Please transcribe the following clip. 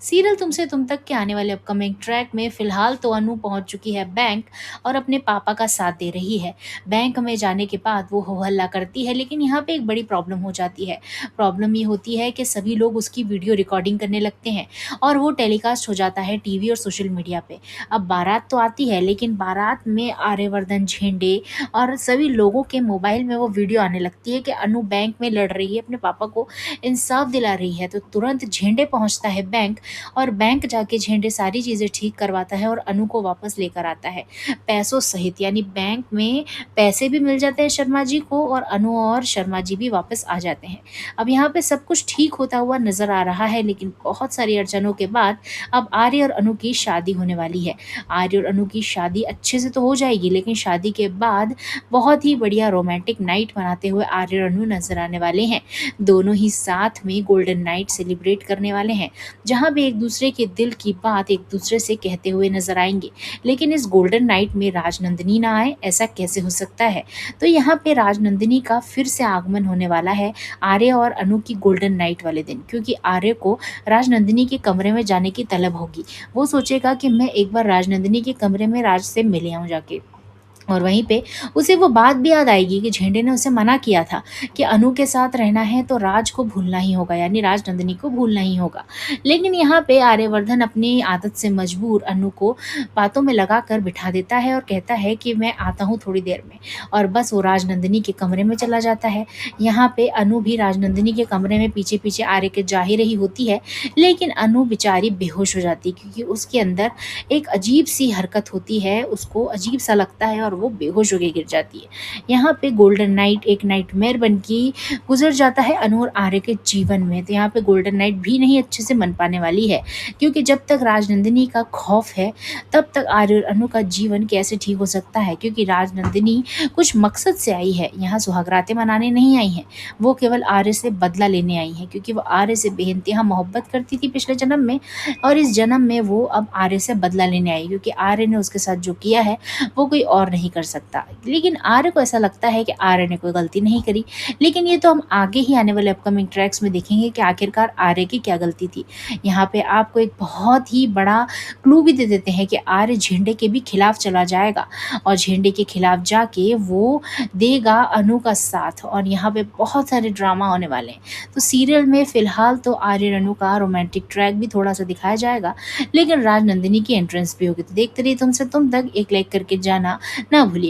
Serial तुमसे तुम तक के आने वाले अपकमिंग ट्रैक में फिलहाल तो अनु पहुंच चुकी है बैंक और अपने पापा का साथ दे रही है। बैंक में जाने के बाद वो हो हल्ला करती है, लेकिन यहाँ पे एक बड़ी प्रॉब्लम हो जाती है। प्रॉब्लम ये होती है कि सभी लोग उसकी वीडियो रिकॉर्डिंग करने लगते हैं और वो टेलीकास्ट हो जाता है टीवी और सोशल मीडिया पे। अब बारात तो आती है, लेकिन बारात में आर्यवर्धन झेंडे और सभी लोगों के मोबाइल में वो वीडियो आने लगती है कि अनु बैंक में लड़ रही है, अपने पापा को इंसाफ दिला रही है। तो तुरंत झेंडे पहुंचता है बैंक और बैंक जाके झेंडे सारी चीज़ें ठीक करवाता है और अनु को वापस लेकर आता है, पैसों सहित। यानी बैंक में पैसे भी मिल जाते हैं शर्मा जी को और अनु और शर्मा जी भी वापस आ जाते हैं। अब यहाँ पे सब कुछ ठीक होता हुआ नज़र आ रहा है, लेकिन बहुत सारी अड़चनों के बाद अब आर्य और अनु की शादी होने वाली है। आर्य और अनु की शादी अच्छे से तो हो जाएगी, लेकिन शादी के बाद बहुत ही बढ़िया रोमांटिक नाइट मनाते हुए आर्य और अनु नजर आने वाले हैं। दोनों ही साथ में गोल्डन नाइट सेलिब्रेट करने वाले हैं, जहाँ भी एक दूसरे के दिल की बात एक दूसरे से कहते हुए नजर आएंगे। लेकिन इस गोल्डन नाइट में राजनंदिनी ना आए, ऐसा कैसे हो सकता है? तो यहाँ पे राजनंदिनी का फिर से आगमन होने वाला है आर्य और अनु की गोल्डन नाइट वाले दिन, क्योंकि आर्य को राजनंदिनी के कमरे में जाने की तलब होगी। वो सोचेगा कि मैं एक बार राजनंदिनी के कमरे में राज से मिले आऊँ जाके, और वहीं पे उसे वो बात भी याद आएगी कि झेंडे ने उसे मना किया था कि अनु के साथ रहना है तो राज को भूलना ही होगा, यानी राजनंदिनी को भूलना ही होगा। लेकिन यहाँ पे आर्यवर्धन अपनी आदत से मजबूर अनु को बातों में लगा कर बिठा देता है और कहता है कि मैं आता हूँ थोड़ी देर में, और बस वो राजनंदिनी के कमरे में चला जाता है। यहाँ पे अनु भी राजनंदिनी के कमरे में पीछे पीछे आर्य के जा ही रही होती है, लेकिन अनु बेचारी बेहोश हो जाती है, क्योंकि उसके अंदर एक अजीब सी हरकत होती है, उसको अजीब सा लगता है और वो बेहोश होकर गिर जाती है। यहाँ पे गोल्डन नाइट एक नाइटमेयर बन के गुजर जाता है अनु और आर्य के जीवन में। तो यहाँ पे गोल्डन नाइट भी नहीं अच्छे से मन पाने वाली है, क्योंकि जब तक राजनंदिनी का खौफ है तब तक आर्य और अनु का जीवन कैसे ठीक हो सकता है, क्योंकि राजनंदिनी कुछ मकसद से आई है, यहाँ सुहागरातें मनाने नहीं आई है। वो केवल आर्य से बदला लेने आई है, क्योंकि वो आर्य से बेइंतहा मोहब्बत करती थी पिछले जन्म में, और इस जन्म में वो अब आर्य से बदला लेने आई, क्योंकि आर्य ने उसके साथ जो किया है वो कोई और नहीं कर सकता। लेकिन आर्य को ऐसा लगता है कि आर्य ने कोई गलती नहीं करी, लेकिन ये तो हम आगे ही आने वाले अपकमिंग ट्रैक्स में देखेंगे कि आखिरकार आर्य की क्या गलती थी। यहाँ पे आपको एक बहुत ही बड़ा क्लू भी दे देते हैं कि आर्य झेंडे के भी खिलाफ चला जाएगा और झेंडे के खिलाफ जाके वो देगा अनु का साथ, और यहाँ पे बहुत सारे ड्रामा होने वाले हैं। तो सीरियल में फिलहाल तो आर्य अनु का रोमांटिक ट्रैक भी थोड़ा सा दिखाया जाएगा, लेकिन राजनंदिनी की एंट्रेंस भी होगी। तो देखते रहिए तुमसे तुम तक, एक लाइक करके जाना ना भूलिए।